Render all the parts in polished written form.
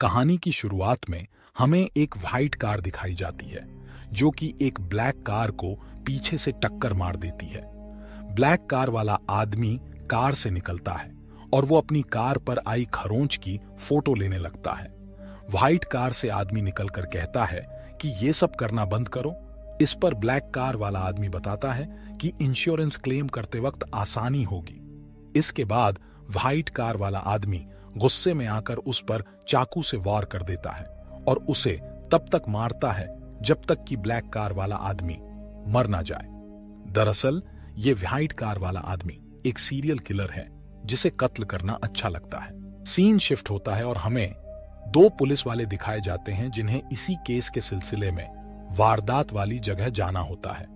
कहानी की शुरुआत में हमें एक व्हाइट कार दिखाई जाती है जो कि एक ब्लैक कार को पीछे से टक्कर मार देती है। ब्लैक कार वाला आदमी कार से निकलता है और वो अपनी कार पर आई खरोंच की फोटो लेने लगता है। व्हाइट कार से आदमी निकलकर कहता है कि ये सब करना बंद करो। इस पर ब्लैक कार वाला आदमी बताता है कि इंश्योरेंस क्लेम करते वक्त आसानी होगी। इसके बाद व्हाइट कार वाला आदमी गुस्से में आकर उस पर चाकू से वार कर देता है और उसे तब तक मारता है जब तक कि ब्लैक कार वाला आदमी मर ना जाए। दरअसल ये व्हाइट कार वाला आदमी एक सीरियल किलर है जिसे कत्ल करना अच्छा लगता है। सीन शिफ्ट होता है और हमें दो पुलिस वाले दिखाए जाते हैं जिन्हें इसी केस के सिलसिले में वारदात वाली जगह जाना होता है,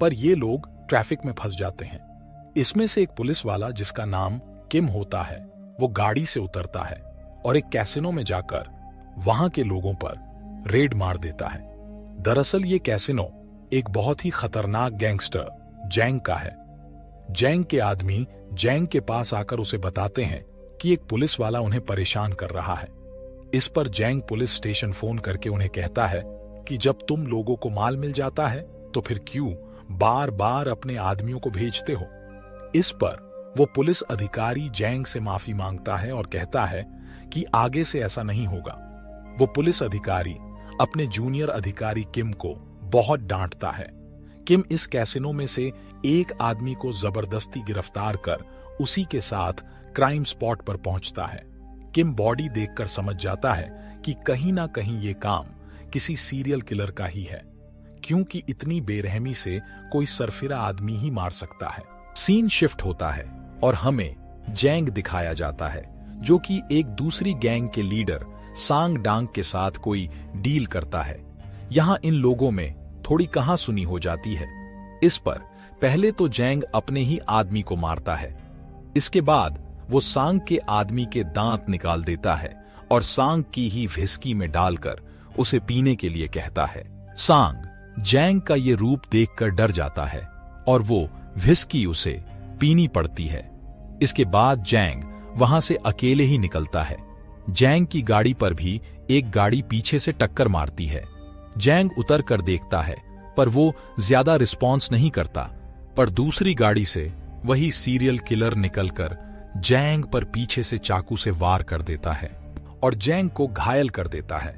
पर ये लोग ट्रैफिक में फंस जाते हैं। इसमें से एक पुलिस वाला जिसका नाम किम होता है वो गाड़ी से उतरता है और एक कैसीनो में जाकर वहां के लोगों पर रेड मार देता है। दरअसल ये कैसीनो एक बहुत ही खतरनाक गैंगस्टर जैंग का है। जैंग के आदमी जैंग के पास आकर उसे बताते हैं कि एक पुलिस वाला उन्हें परेशान कर रहा है। इस पर जैंग पुलिस स्टेशन फोन करके उन्हें कहता है कि जब तुम लोगों को माल मिल जाता है तो फिर क्यों बार बार अपने आदमियों को भेजते हो। इस पर वो पुलिस अधिकारी जैंग से माफी मांगता है और कहता है कि आगे से ऐसा नहीं होगा। वो पुलिस अधिकारी अपने जूनियर अधिकारी किम को बहुत डांटता है। किम इस कैसीनो में से एक आदमी को जबरदस्ती गिरफ्तार कर उसी के साथ क्राइम स्पॉट पर पहुंचता है। किम बॉडी देखकर समझ जाता है कि कहीं ना कहीं ये काम किसी सीरियल किलर का ही है, क्योंकि इतनी बेरहमी से कोई सरफिरा आदमी ही मार सकता है। सीन शिफ्ट होता है और हमें जैंग दिखाया जाता है जो कि एक दूसरी गैंग के लीडर सांग डांग के साथ कोई डील करता है। यहां इन लोगों में थोड़ी कहासुनी हो जाती है। इस पर पहले तो जैंग अपने ही आदमी को मारता है। इसके बाद वो सांग के आदमी के दांत निकाल देता है और सांग की ही व्हिस्की में डालकर उसे पीने के लिए कहता है। सांग जैंग का ये रूप देखकर डर जाता है और वो व्हिस्की उसे पीनी पड़ती है। इसके बाद जैंग वहां से अकेले ही निकलता है। जैंग की गाड़ी पर भी एक गाड़ी पीछे से टक्कर मारती है। जैंग उतर कर देखता है पर वो ज्यादा रिस्पॉन्स नहीं करता, पर दूसरी गाड़ी से वही सीरियल किलर निकलकर जैंग पर पीछे से चाकू से वार कर देता है और जैंग को घायल कर देता है।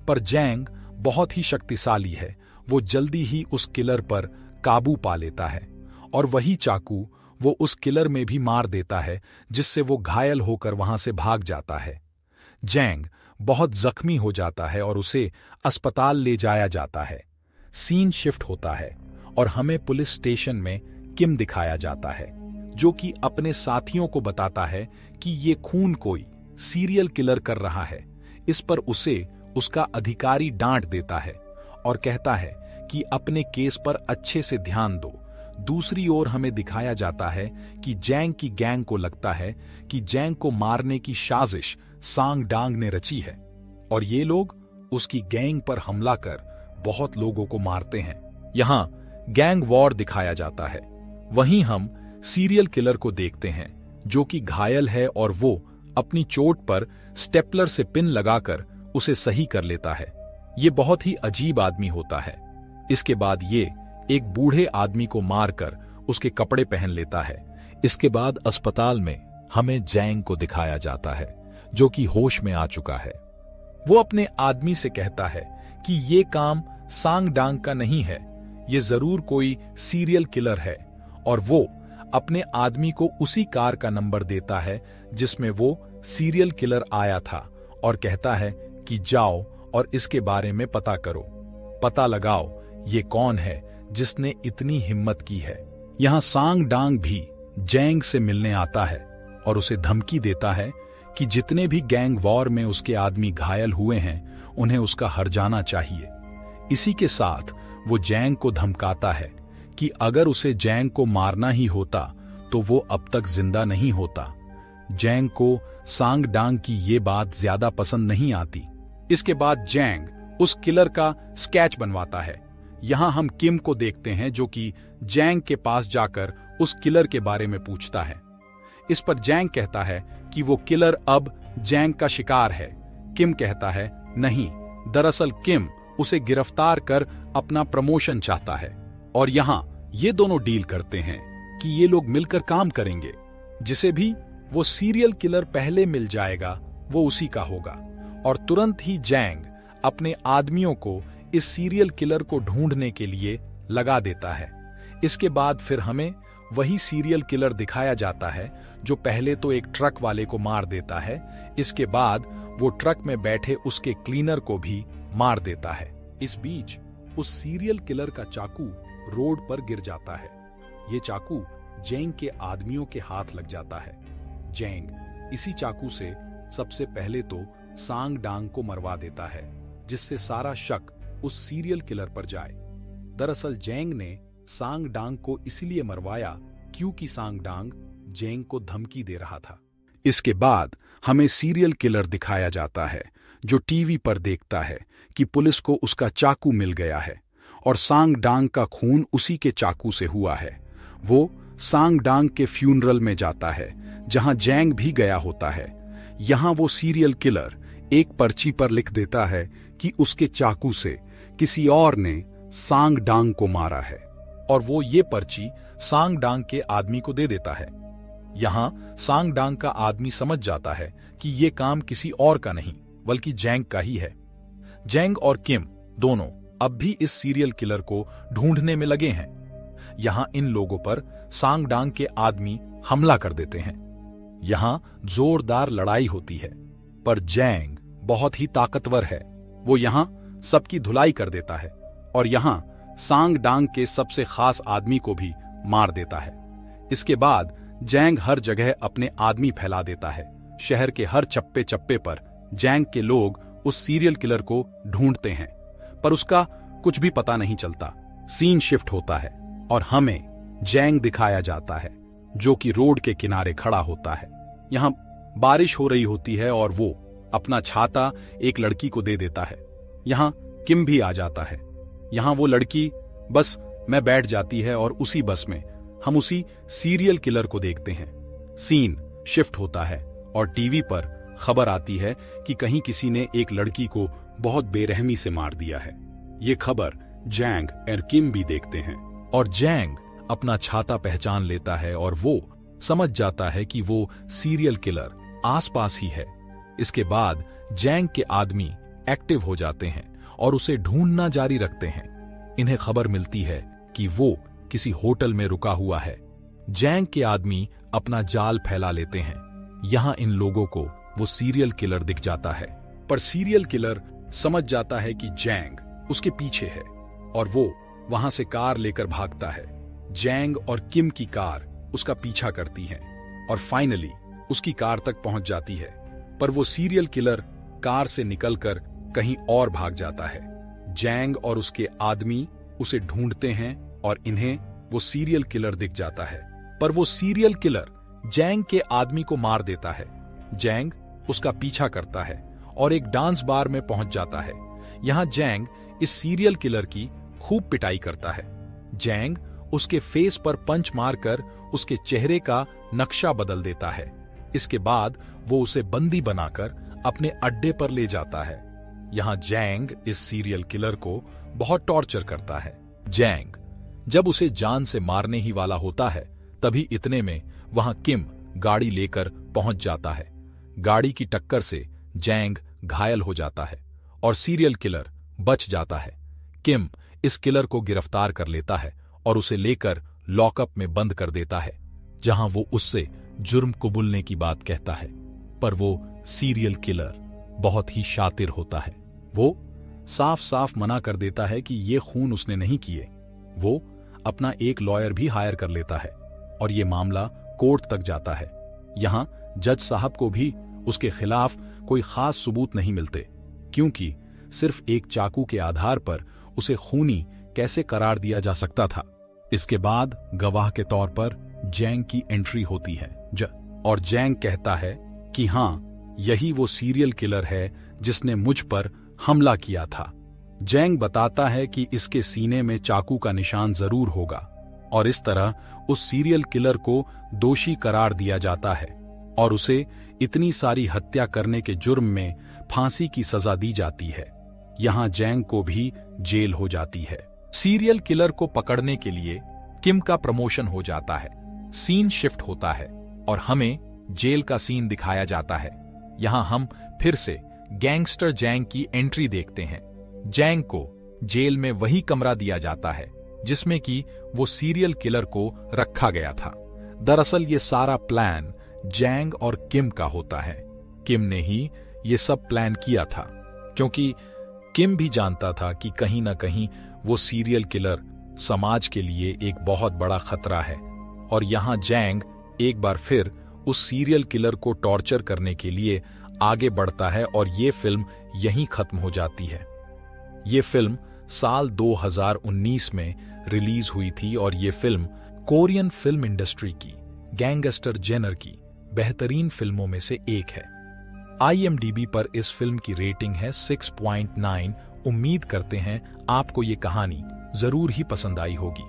पर जैंग बहुत ही शक्तिशाली है, वो जल्दी ही उस किलर पर काबू पा लेता है और वही चाकू वो उस किलर में भी मार देता है, जिससे वो घायल होकर वहां से भाग जाता है। जैंग बहुत जख्मी हो जाता है और उसे अस्पताल ले जाया जाता है। सीन शिफ्ट होता है और हमें पुलिस स्टेशन में किम दिखाया जाता है जो कि अपने साथियों को बताता है कि ये खून कोई सीरियल किलर कर रहा है। इस पर उसे उसका अधिकारी डांट देता है और कहता है कि अपने केस पर अच्छे से ध्यान दो। दूसरी ओर हमें दिखाया जाता है कि जैंग की गैंग को लगता है कि जैंग को मारने की साजिश सांग डांग ने रची है और ये लोग उसकी गैंग पर हमला कर बहुत लोगों को मारते हैं। यहां गैंग वॉर दिखाया जाता है। वहीं हम सीरियल किलर को देखते हैं जो कि घायल है और वो अपनी चोट पर स्टेपलर से पिन लगाकर उसे सही कर लेता है। ये बहुत ही अजीब आदमी होता है। इसके बाद ये एक बूढ़े आदमी को मारकर उसके कपड़े पहन लेता है। इसके बाद अस्पताल में हमें जैंग को दिखाया जाता है जो कि होश में आ चुका है। वो अपने आदमी से कहता है कि ये काम सांग डांग का नहीं है, ये जरूर कोई सीरियल किलर है, और वो अपने आदमी को उसी कार का नंबर देता है जिसमें वो सीरियल किलर आया था और कहता है कि जाओ और इसके बारे में पता करो, पता लगाओ ये कौन है जिसने इतनी हिम्मत की है। यहां सांग डांग भी जैंग से मिलने आता है और उसे धमकी देता है कि जितने भी गैंग वॉर में उसके आदमी घायल हुए हैं उन्हें उसका हर्जाना चाहिए। इसी के साथ वो जैंग को धमकाता है कि अगर उसे जैंग को मारना ही होता तो वो अब तक जिंदा नहीं होता। जैंग को सांग डांग की ये बात ज्यादा पसंद नहीं आती। इसके बाद जैंग उस किलर का स्केच बनवाता है। यहां हम किम को देखते हैं जो कि जैंग के पास जाकर उस किलर के बारे में पूछता है। इस पर जैंग कहता है कि वो किलर अब जैंग का शिकार है। किम कहता है, नहीं, दरअसल किम उसे गिरफ्तार कर अपना प्रमोशन चाहता है। और यहां ये दोनों डील करते हैं कि ये लोग मिलकर काम करेंगे। जिसे भी वो सीरियल किलर पहले मिल जाएगा वो उसी का होगा। और तुरंत ही जैंग अपने आदमियों को इस सीरियल किलर को ढूंढने के लिए लगा देता है। इसके बाद फिर हमें वही सीरियल किलर दिखाया जाता है जो पहले तो एक ट्रक वाले को मार देता है, इसके बाद वो ट्रक में बैठे उसके क्लीनर को भी मार देता है। इस बीच उस सीरियल किलर का चाकू रोड पर गिर जाता है। ये चाकू जैंग के आदमियों के हाथ लग जाता है। जैंग इसी चाकू से सबसे पहले तो सांग डांग को मरवा देता है, जिससे सारा शक उस सीरियल किलर पर जाए। दरअसल जैंग ने सांग डांग को इसलिए मरवाया क्योंकि सांग डांग जैंग को धमकी दे रहा था। इसके बाद हमें सीरियल किलर दिखाया जाता है जो टीवी पर देखता है कि पुलिस को उसका चाकू मिल गया है और सांग डांग का खून उसी के चाकू से हुआ है। वो सांग डांग के फ्यूनरल में जाता है जहां जैंग भी गया होता है। यहां वो सीरियल किलर एक पर्ची पर लिख देता है कि उसके चाकू से किसी और ने सांग डांग को मारा है और वो ये पर्ची सांग डांग के आदमी को दे देता है। यहां सांग डांग का आदमी समझ जाता है कि ये काम किसी और का नहीं बल्कि जैंग का ही है। जैंग और किम दोनों अब भी इस सीरियल किलर को ढूंढने में लगे हैं। यहां इन लोगों पर सांग डांग के आदमी हमला कर देते हैं। यहां जोरदार लड़ाई होती है, पर जैंग बहुत ही ताकतवर है। वो यहां सबकी धुलाई कर देता है और यहां सांग डांग के सबसे खास आदमी को भी मार देता है। इसके बाद जैंग हर जगह अपने आदमी फैला देता है। शहर के हर चप्पे चप्पे पर जैंग के लोग उस सीरियल किलर को ढूंढते हैं, पर उसका कुछ भी पता नहीं चलता। सीन शिफ्ट होता है और हमें जैंग दिखाया जाता है जो कि रोड के किनारे खड़ा होता है। यहां बारिश हो रही होती है और वो अपना छाता एक लड़की को दे देता है। यहां किम भी आ जाता है। यहां वो लड़की बस में बैठ जाती है और उसी बस में हम उसी सीरियल किलर को देखते हैं। सीन शिफ्ट होता है और टीवी पर खबर आती है कि कहीं किसी ने एक लड़की को बहुत बेरहमी से मार दिया है। ये खबर जैंग और किम भी देखते हैं और जैंग अपना छाता पहचान लेता है और वो समझ जाता है कि वो सीरियल किलर आसपास ही है। इसके बाद जैंग के आदमी एक्टिव हो जाते हैं और उसे ढूंढना जारी रखते हैं। इन्हें खबर मिलती है कि वो किसी होटल में रुका हुआ है। जैंग के आदमी अपना जाल फैला लेते हैं। यहां इन लोगों को वो सीरियल किलर दिख जाता है, पर सीरियल किलर समझ जाता है कि जैंग उसके पीछे है और वो वहां से कार लेकर भागता है। जैंग और किम की कार उसका पीछा करती है और फाइनली उसकी कार तक पहुंच जाती है, पर वो सीरियल किलर कार से निकलकर कहीं और भाग जाता है। जैंग और उसके आदमी उसे ढूंढते हैं और इन्हें वो सीरियल किलर दिख जाता है, पर वो सीरियल किलर जैंग के आदमी को मार देता है। जैंग उसका पीछा करता है और एक डांस बार में पहुंच जाता है। यहां जैंग इस सीरियल किलर की खूब पिटाई करता है। जैंग उसके फेस पर पंच मारकर उसके चेहरे का नक्शा बदल देता है। इसके बाद वो उसे बंदी बनाकर अपने अड्डे पर ले जाता है। यहां जैंग इस सीरियल किलर को बहुत टॉर्चर करता है। जैंग जब उसे जान से मारने ही वाला होता है, तभी इतने में वहां किम गाड़ी लेकर पहुंच जाता है। गाड़ी की टक्कर से जैंग घायल हो जाता है और सीरियल किलर बच जाता है। किम इस किलर को गिरफ्तार कर लेता है और उसे लेकर लॉकअप में बंद कर देता है, जहां वो उससे जुर्म कबूलने की बात कहता है। पर वो सीरियल किलर बहुत ही शातिर होता है। वो साफ साफ मना कर देता है कि ये खून उसने नहीं किए। वो अपना एक लॉयर भी हायर कर लेता है और ये मामला कोर्ट तक जाता है। यहां जज साहब को भी उसके खिलाफ कोई खास सबूत नहीं मिलते, क्योंकि सिर्फ एक चाकू के आधार पर उसे खूनी कैसे करार दिया जा सकता था। इसके बाद गवाह के तौर पर जैंग की एंट्री होती है और जैंग कहता है कि हां, यही वो सीरियल किलर है जिसने मुझ पर हमला किया था। जैंग बताता है कि इसके सीने में चाकू का निशान जरूर होगा और इस तरह उस सीरियल किलर को दोषी करार दिया जाता है और उसे इतनी सारी हत्या करने के जुर्म में फांसी की सजा दी जाती है। यहाँ जैंग को भी जेल हो जाती है। सीरियल किलर को पकड़ने के लिए किम का प्रमोशन हो जाता है। सीन शिफ्ट होता है और हमें जेल का सीन दिखाया जाता है। यहाँ हम फिर से गैंगस्टर जैंग की एंट्री देखते हैं। जैंग को जेल में वही कमरा दिया जाता है जिसमें कि वो सीरियल किलर को रखा गया था। दरअसल ये सारा प्लान जैंग और किम का होता है। किम ने ही ये सब प्लान किया था, क्योंकि किम भी जानता था कि कहीं ना कहीं वो सीरियल किलर समाज के लिए एक बहुत बड़ा खतरा है। और यहां जैंग एक बार फिर उस सीरियल किलर को टॉर्चर करने के लिए आगे बढ़ता है और ये फिल्म यहीं खत्म हो जाती है। ये फिल्म साल 2019 में रिलीज हुई थी और ये फिल्म कोरियन फिल्म इंडस्ट्री की गैंगस्टर जेनर की बेहतरीन फिल्मों में से एक है। IMDb पर इस फिल्म की रेटिंग है 6.9। उम्मीद करते हैं आपको ये कहानी जरूर ही पसंद आई होगी।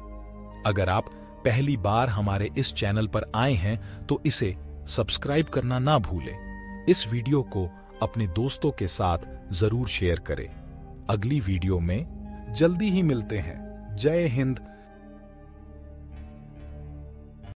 अगर आप पहली बार हमारे इस चैनल पर आए हैं तो इसे सब्सक्राइब करना ना भूलें। इस वीडियो को अपने दोस्तों के साथ जरूर शेयर करें। अगली वीडियो में जल्दी ही मिलते हैं। जय हिंद,